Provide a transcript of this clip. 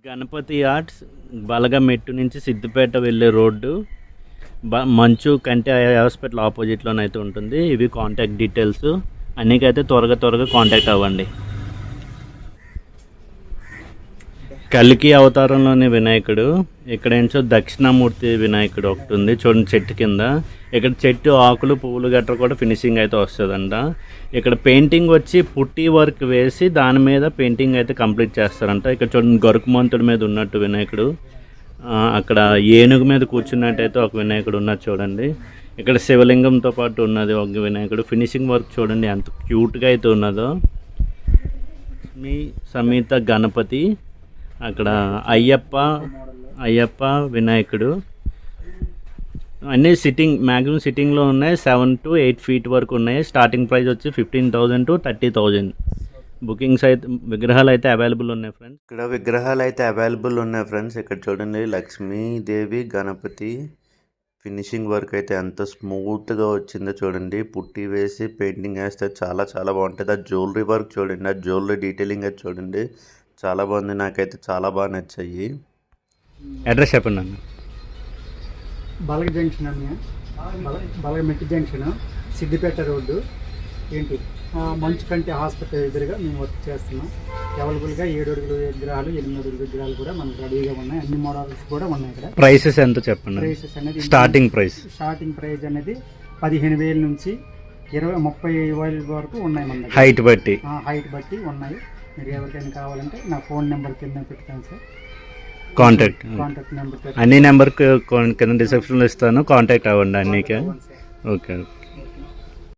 Ganapati arts బలగమెట్టు నుంచి సిద్దిపేట వెళ్ళే road మంచు కంటి హాస్పిటల్ ఆపోజిట్లోనైతే ఉంటుంది. ఇవి కాంటాక్ట్ డీటెయిల్స్. అన్నికైతే త్వరగా కాంటాక్ట్ అవ్వండి. కలికి అవతారంలోని వినాయకుడు. ఇక్కడ ఏంటో దక్షిణామూర్తి వినాయకుడు ఒకటి ఉంది చూడండి చెట్టు కింద. ఇక్కడ చెట్టు ఆకులు పువ్వులు గట్రా కూడా ఫినిషింగ్ అయితే వస్తుందంట. ఇక్కడ పెయింటింగ్ వచ్చి పుట్టి వర్క్ వేసి దాని మీద పెయింటింగ్ అయితే కంప్లీట్ చేస్తారంట. ఇక్కడ చూడండి గరుకుమంతుడి మీద ఉన్నట్టు వినాయకుడు, అక్కడ ఏనుగు మీద కూర్చున్నట్టయితే ఒక వినాయకుడు ఉన్నది చూడండి. ఇక్కడ శివలింగంతో పాటు ఉన్నది ఒక వినాయకుడు. ఫినిషింగ్ వర్క్ చూడండి ఎంత క్యూట్గా అయితే ఉన్నదో. మీ సమేత గణపతి, అక్కడ అయ్యప్ప వినాయకుడు అన్నీ మ్యాక్సిమం సిట్టింగ్లో ఉన్నాయి. 7 to 8 feet వరకు ఉన్నాయి. స్టార్టింగ్ ప్రైస్ వచ్చి 15,000 to 30,000. బుకింగ్స్ అయితే విగ్రహాలు అయితే అవైలబుల్ ఉన్నాయి ఫ్రెండ్స్. ఇక్కడ చూడండి లక్ష్మీదేవి గణపతి ఫినిషింగ్ వర్క్ అయితే ఎంత స్మూత్గా వచ్చిందో చూడండి. పుట్టి వేసి పెయింటింగ్ వేస్తే చాలా బాగుంటుంది. ఆ జ్యువెలరీ వర్క్ చూడండి, ఆ జ్యువెలరీ డీటెయిలింగ్ అయితే చూడండి, చాలా బాగుంది. నాకైతే చాలా బాగా నచ్చాయి. అడ్రస్ చెప్పండి అన్న. బలగ జంక్షన్ అన్న, బలగమెట్టి జంక్షన్, సిద్దిపేట రోడ్డు ఏంటి మంచు కంటి హాస్పిటల్ ఎదురుగా మేము వర్క్ చేస్తున్నాం. అవైలబుల్గా 7 అడుగుల విగ్రహాలు, 8 అడుగుల విగ్రహాలు కూడా మనకు రెడీగా ఉన్నాయి. అన్ని మోడల్స్ కూడా ఉన్నాయి. ఇక్కడ ప్రైసెస్ ఎంత చెప్పండి. ప్రైసెస్ అనేది స్టార్టింగ్ ప్రైస్ అనేది 15,000 నుంచి 20-30,000 వరకు ఉన్నాయి. మన హైట్ బట్టి ఉన్నాయి. మీరు ఎవరికైనా కావాలంటే నా ఫోన్ నెంబర్ కింద పెట్టుతాను సార్. కాంటాక్ట్ నెంబర్ అన్ని నెంబర్ కింద డిస్క్రిప్షన్లో ఇస్తాను. కాంటాక్ట్ అవ్వండి అన్నికే. ఓకే.